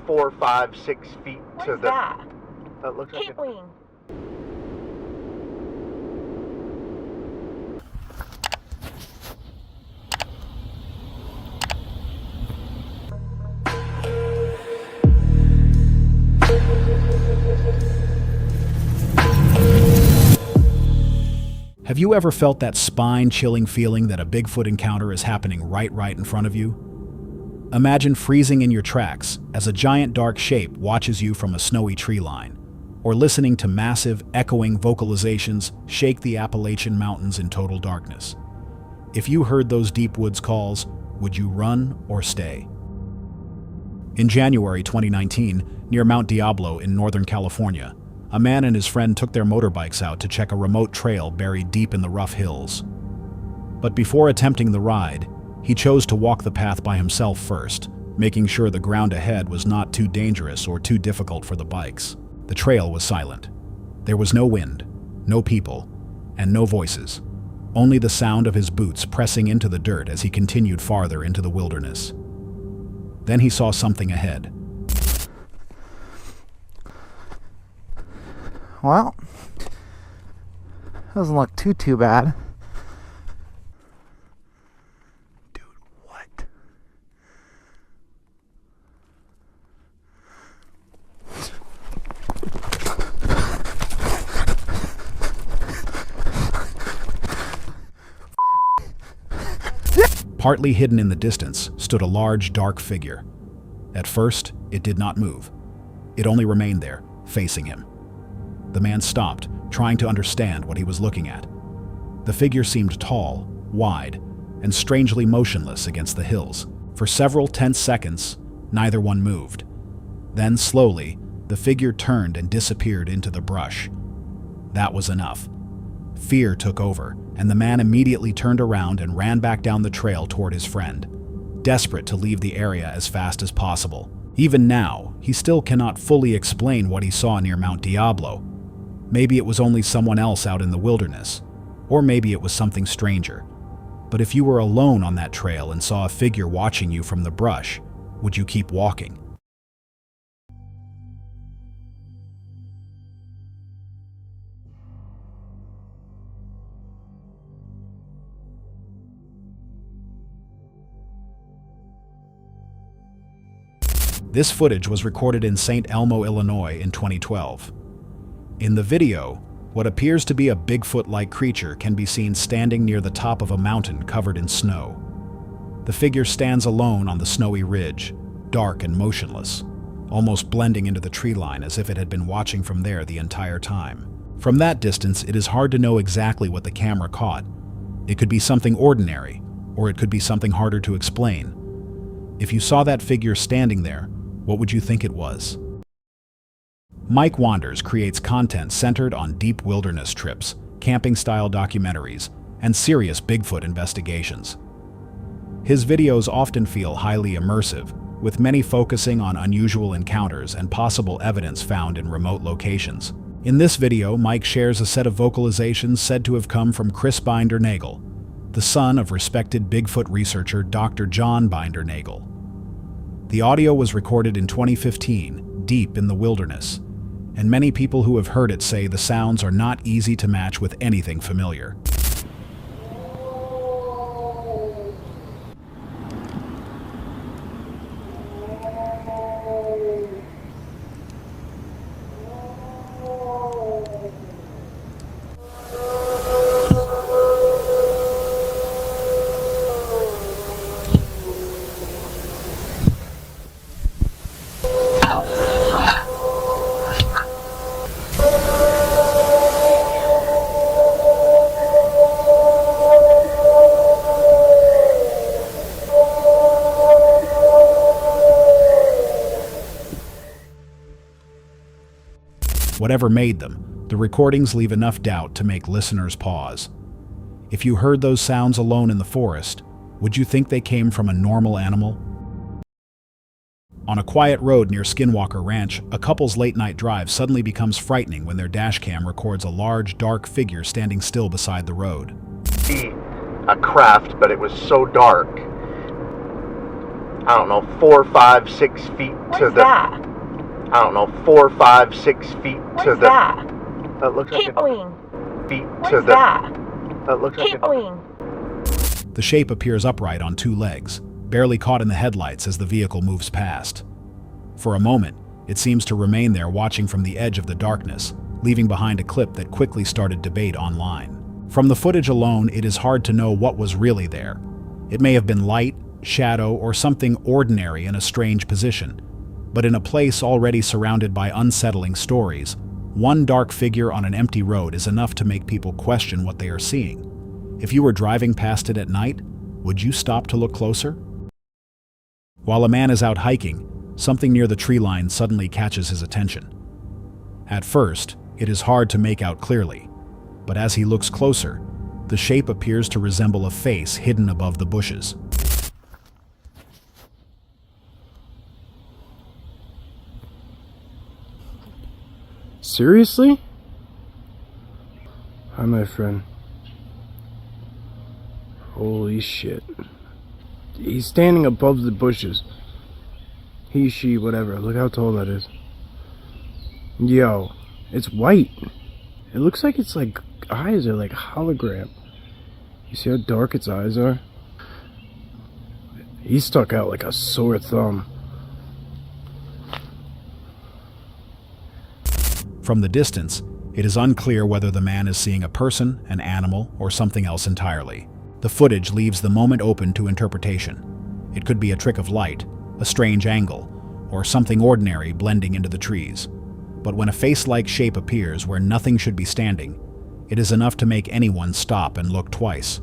4, 5, 6 feet to the... That? That looks like Caitlin. Have you ever felt that spine-chilling feeling that a Bigfoot encounter is happening right in front of you? Imagine freezing in your tracks as a giant dark shape watches you from a snowy tree line, or listening to massive, echoing vocalizations shake the Appalachian Mountains in total darkness. If you heard those deep woods calls, would you run or stay? In January 2019, near Mount Diablo in Northern California, a man and his friend took their motorbikes out to check a remote trail buried deep in the rough hills. But before attempting the ride, he chose to walk the path by himself first, making sure the ground ahead was not too dangerous or too difficult for the bikes. The trail was silent. There was no wind, no people, and no voices. Only the sound of his boots pressing into the dirt as he continued farther into the wilderness. Then he saw something ahead. Well, doesn't look too bad. Dude, what? Partly hidden in the distance stood a large, dark figure. At first, it did not move. It only remained there, facing him. The man stopped, trying to understand what he was looking at. The figure seemed tall, wide, and strangely motionless against the hills. For several tense seconds, neither one moved. Then, slowly, the figure turned and disappeared into the brush. That was enough. Fear took over, and the man immediately turned around and ran back down the trail toward his friend, desperate to leave the area as fast as possible. Even now, he still cannot fully explain what he saw near Mount Diablo. Maybe it was only someone else out in the wilderness, or maybe it was something stranger. But if you were alone on that trail and saw a figure watching you from the brush, would you keep walking? This footage was recorded in St. Elmo, Illinois in 2012. In the video, what appears to be a Bigfoot-like creature can be seen standing near the top of a mountain covered in snow. The figure stands alone on the snowy ridge, dark and motionless, almost blending into the tree line as if it had been watching from there the entire time. From that distance, it is hard to know exactly what the camera caught. It could be something ordinary, or it could be something harder to explain. If you saw that figure standing there, what would you think it was? Mike Wanders creates content centered on deep wilderness trips, camping-style documentaries, and serious Bigfoot investigations. His videos often feel highly immersive, with many focusing on unusual encounters and possible evidence found in remote locations. In this video, Mike shares a set of vocalizations said to have come from Chris Binder-Nagel, the son of respected Bigfoot researcher Dr. John Binder-Nagel. The audio was recorded in 2015, deep in the wilderness, and many people who have heard it say the sounds are not easy to match with anything familiar. Whatever made them, the recordings leave enough doubt to make listeners pause. If you heard those sounds alone in the forest, would you think they came from a normal animal? On a quiet road near Skinwalker Ranch, a couple's late-night drive suddenly becomes frightening when their dashcam records a large, dark figure standing still beside the road. A craft, but it was so dark. I don't know, 4, 5, 6 feet to What's the. that? I don't know, 4, 5, 6 feet What's to the. that? That looks like Keep a going. feet What's to the. that? That looks like Keep a. going. The shape appears upright on two legs, barely caught in the headlights as the vehicle moves past. For a moment, it seems to remain there watching from the edge of the darkness, leaving behind a clip that quickly started debate online. From the footage alone, it is hard to know what was really there. It may have been light, shadow, or something ordinary in a strange position. But in a place already surrounded by unsettling stories, one dark figure on an empty road is enough to make people question what they are seeing. If you were driving past it at night, would you stop to look closer? While a man is out hiking, something near the tree line suddenly catches his attention. At first, it is hard to make out clearly, but as he looks closer, the shape appears to resemble a face hidden above the bushes. Seriously? Hi, my friend. Holy shit. He's standing above the bushes. He, she, whatever. Look how tall that is. Yo, it's white. It looks like its like eyes are like hologram. You see how dark its eyes are? He stuck out like a sore thumb. From the distance, it is unclear whether the man is seeing a person, an animal, or something else entirely. The footage leaves the moment open to interpretation. It could be a trick of light, a strange angle, or something ordinary blending into the trees. But when a face-like shape appears where nothing should be standing, it is enough to make anyone stop and look twice.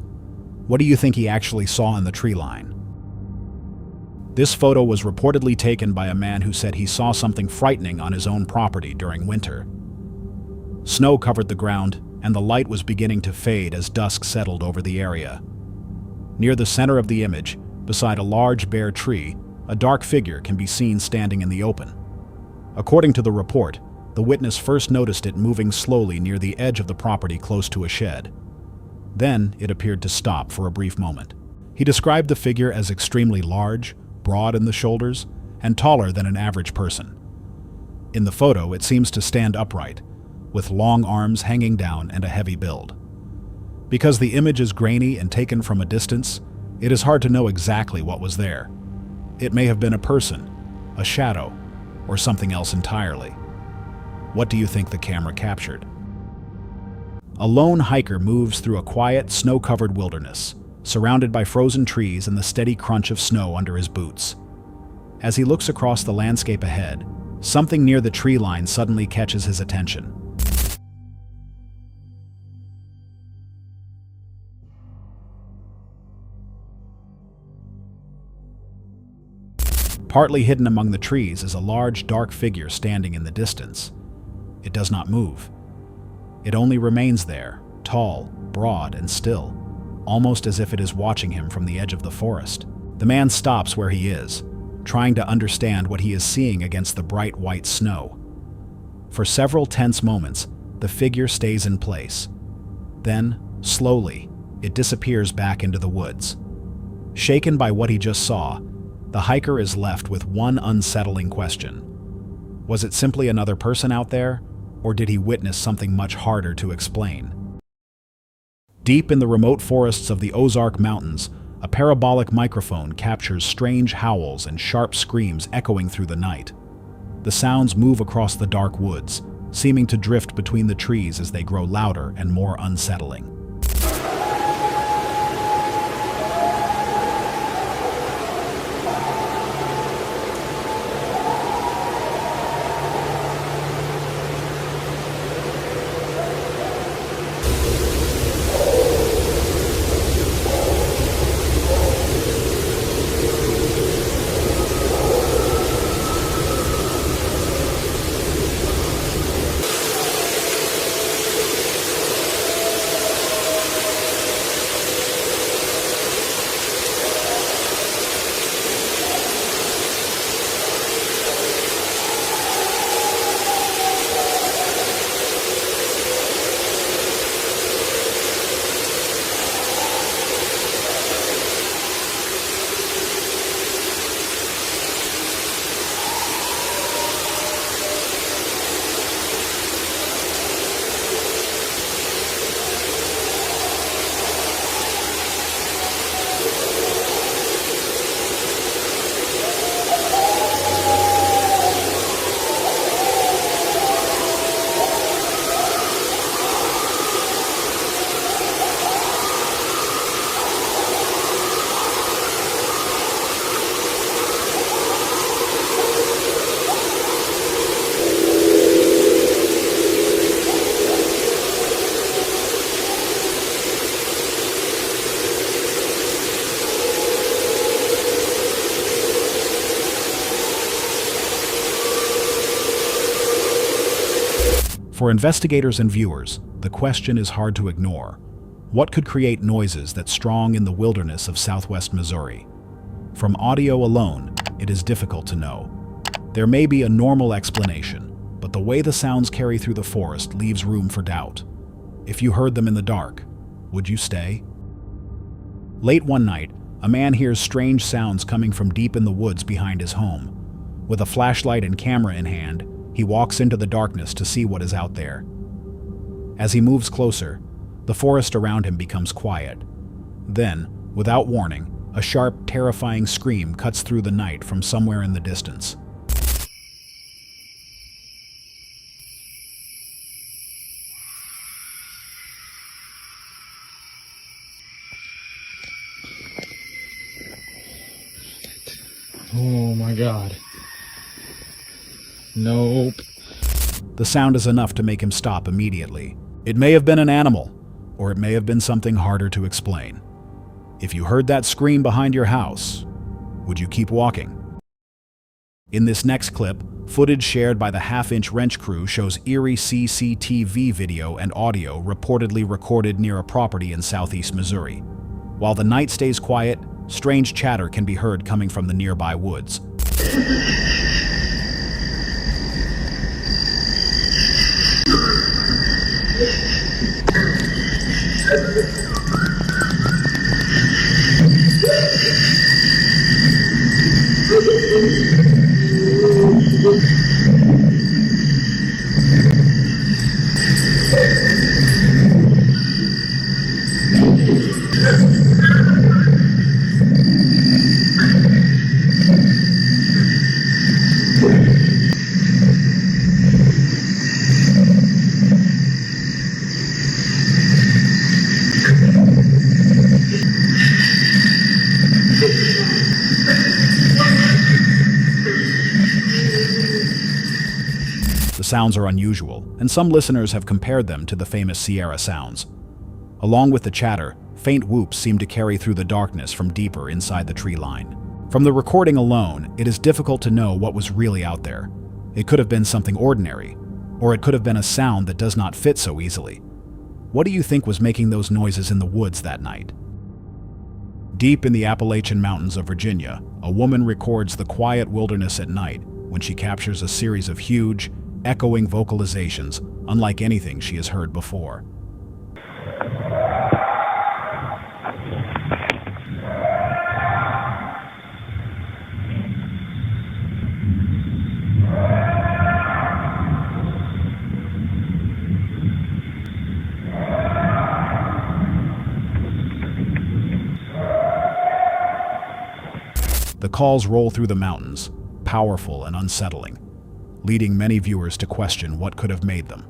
What do you think he actually saw in the tree line? This photo was reportedly taken by a man who said he saw something frightening on his own property during winter. Snow covered the ground, and the light was beginning to fade as dusk settled over the area. Near the center of the image, beside a large bare tree, a dark figure can be seen standing in the open. According to the report, the witness first noticed it moving slowly near the edge of the property close to a shed. Then it appeared to stop for a brief moment. He described the figure as extremely large, broad in the shoulders, and taller than an average person. In the photo, it seems to stand upright, with long arms hanging down and a heavy build. Because the image is grainy and taken from a distance, it is hard to know exactly what was there. It may have been a person, a shadow, or something else entirely. What do you think the camera captured? A lone hiker moves through a quiet, snow-covered wilderness, surrounded by frozen trees and the steady crunch of snow under his boots. As he looks across the landscape ahead, something near the tree line suddenly catches his attention. Partly hidden among the trees is a large, dark figure standing in the distance. It does not move. It only remains there, tall, broad, and still, almost as if it is watching him from the edge of the forest. The man stops where he is, trying to understand what he is seeing against the bright white snow. For several tense moments, the figure stays in place. Then, slowly, it disappears back into the woods. Shaken by what he just saw, the hiker is left with one unsettling question. Was it simply another person out there, or did he witness something much harder to explain? Deep in the remote forests of the Ozark Mountains, a parabolic microphone captures strange howls and sharp screams echoing through the night. The sounds move across the dark woods, seeming to drift between the trees as they grow louder and more unsettling. For investigators and viewers, the question is hard to ignore. What could create noises that strong in the wilderness of southwest Missouri? From audio alone, it is difficult to know. There may be a normal explanation, but the way the sounds carry through the forest leaves room for doubt. If you heard them in the dark, would you stay? Late one night, a man hears strange sounds coming from deep in the woods behind his home. With a flashlight and camera in hand, he walks into the darkness to see what is out there. As he moves closer, the forest around him becomes quiet. Then, without warning, a sharp, terrifying scream cuts through the night from somewhere in the distance. Oh my God. Nope. The sound is enough to make him stop immediately. It may have been an animal, or it may have been something harder to explain. If you heard that scream behind your house, would you keep walking? In this next clip, footage shared by the half-inch wrench crew shows eerie CCTV video and audio reportedly recorded near a property in southeast Missouri. While the night stays quiet, strange chatter can be heard coming from the nearby woods. The sounds are unusual, and some listeners have compared them to the famous Sierra sounds. Along with the chatter, faint whoops seem to carry through the darkness from deeper inside the tree line. From the recording alone, it is difficult to know what was really out there. It could have been something ordinary, or it could have been a sound that does not fit so easily. What do you think was making those noises in the woods that night? Deep in the Appalachian Mountains of Virginia, a woman records the quiet wilderness at night when she captures a series of huge, echoing vocalizations unlike anything she has heard before. The calls roll through the mountains, powerful and unsettling, leading many viewers to question what could have made them.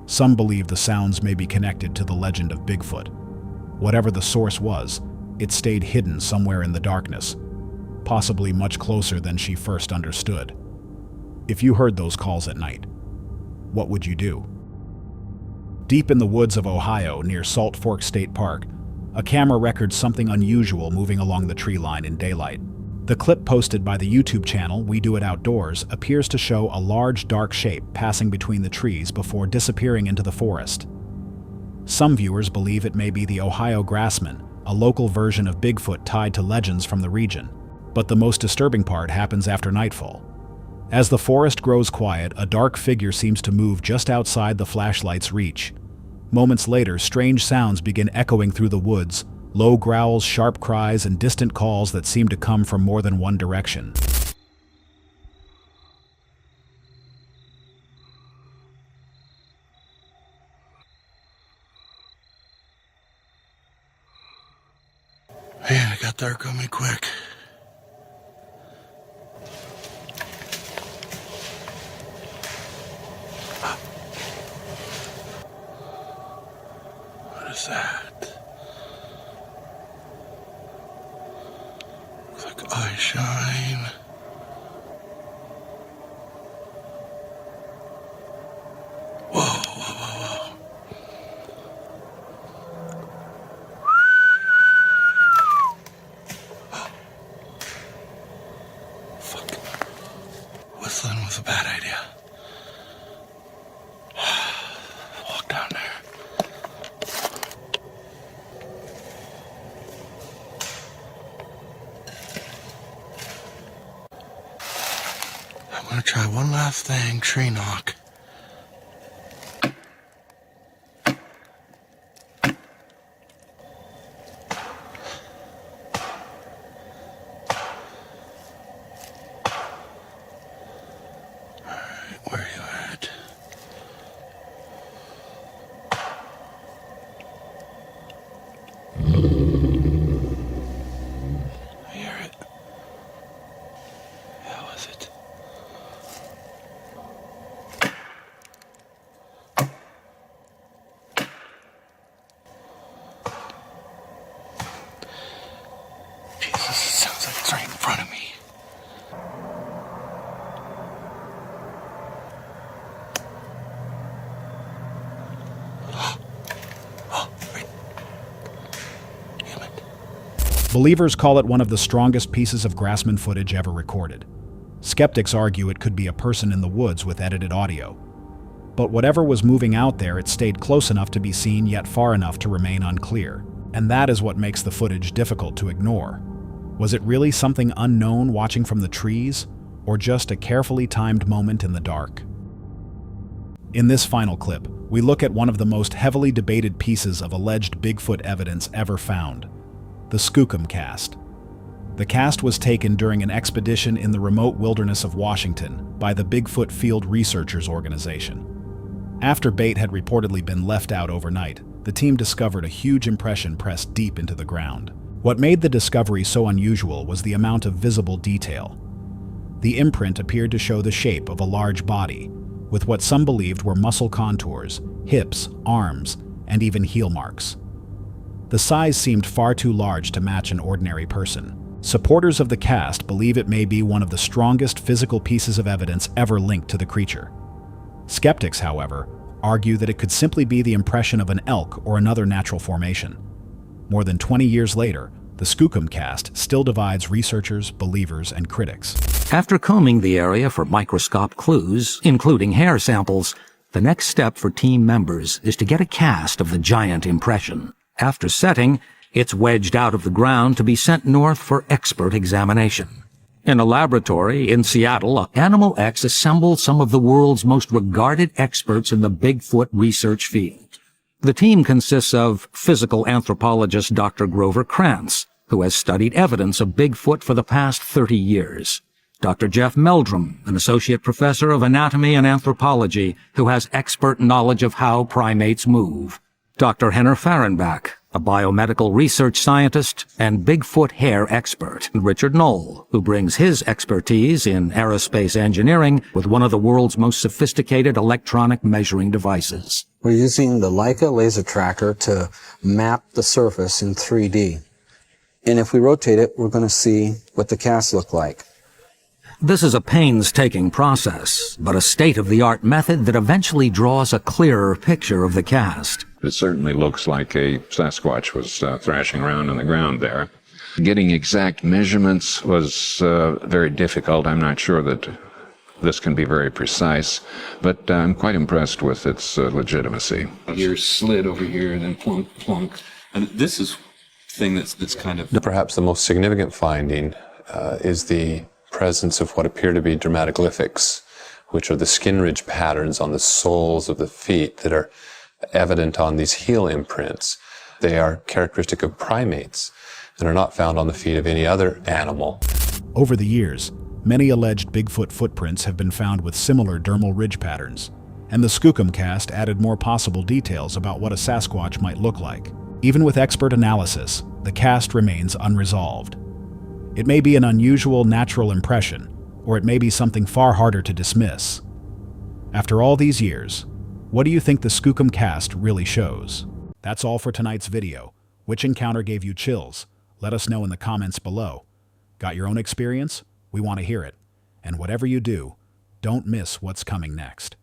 Some believe the sounds may be connected to the legend of Bigfoot. Whatever the source was, it stayed hidden somewhere in the darkness, possibly much closer than she first understood. If you heard those calls at night, what would you do? Deep in the woods of Ohio near Salt Fork State Park, a camera records something unusual moving along the tree line in daylight. The clip posted by the YouTube channel We Do It Outdoors appears to show a large dark shape passing between the trees before disappearing into the forest. Some viewers believe it may be the Ohio Grassman, a local version of Bigfoot tied to legends from the region. But the most disturbing part happens after nightfall. As the forest grows quiet, a dark figure seems to move just outside the flashlight's reach. Moments later, strange sounds begin echoing through the woods, low growls, sharp cries, and distant calls that seem to come from more than one direction. Man, it got dark on me quick. What is that? Looks like eye shine. Whoa, whoa, whoa, whoa. Fuck. Whistling was a bad idea. I'm gonna try one last thing, tree knock. Where are you at? I hear it. How was it? Jesus, it sounds like it's right in front of me. Believers call it one of the strongest pieces of Grassman footage ever recorded. Skeptics argue it could be a person in the woods with edited audio. But whatever was moving out there, it stayed close enough to be seen yet far enough to remain unclear. And that is what makes the footage difficult to ignore. Was it really something unknown watching from the trees, or just a carefully timed moment in the dark? In this final clip, we look at one of the most heavily debated pieces of alleged Bigfoot evidence ever found: the Skookum cast. The cast was taken during an expedition in the remote wilderness of Washington by the Bigfoot Field Researchers Organization. After bait had reportedly been left out overnight, the team discovered a huge impression pressed deep into the ground. What made the discovery so unusual was the amount of visible detail. The imprint appeared to show the shape of a large body, with what some believed were muscle contours, hips, arms, and even heel marks. The size seemed far too large to match an ordinary person. Supporters of the cast believe it may be one of the strongest physical pieces of evidence ever linked to the creature. Skeptics, however, argue that it could simply be the impression of an elk or another natural formation. More than 20 years later, the Skookum cast still divides researchers, believers, and critics. After combing the area for microscope clues, including hair samples, the next step for team members is to get a cast of the giant impression. After setting, it's wedged out of the ground to be sent north for expert examination. In a laboratory in Seattle, Animal X assembled some of the world's most regarded experts in the Bigfoot research field. The team consists of physical anthropologist Dr. Grover Krantz, who has studied evidence of Bigfoot for the past 30 years. Dr. Jeff Meldrum, an associate professor of anatomy and anthropology, who has expert knowledge of how primates move. Dr. Henner Fahrenbach, a biomedical research scientist and Bigfoot hair expert. And Richard Knoll, who brings his expertise in aerospace engineering with one of the world's most sophisticated electronic measuring devices. We're using the Leica laser tracker to map the surface in 3D. And if we rotate it, we're going to see what the casts look like. This is a painstaking process, but a state-of-the-art method that eventually draws a clearer picture of the cast. It certainly looks like a Sasquatch was thrashing around on the ground there. Getting exact measurements was very difficult. I'm not sure that this can be very precise, but I'm quite impressed with its legitimacy. Here slid over here and then plunk, plunk. And this is thing that's kind of... Perhaps the most significant finding is the presence of what appear to be dermatoglyphics, which are the skin ridge patterns on the soles of the feet that are evident on these heel imprints. They are characteristic of primates and are not found on the feet of any other animal. Over the years, many alleged Bigfoot footprints have been found with similar dermal ridge patterns, and the Skookum cast added more possible details about what a Sasquatch might look like. Even with expert analysis, the cast remains unresolved. It may be an unusual natural impression, or it may be something far harder to dismiss. After all these years, what do you think the Skookum cast really shows? That's all for tonight's video. Which encounter gave you chills? Let us know in the comments below. Got your own experience? We want to hear it. And whatever you do, don't miss what's coming next.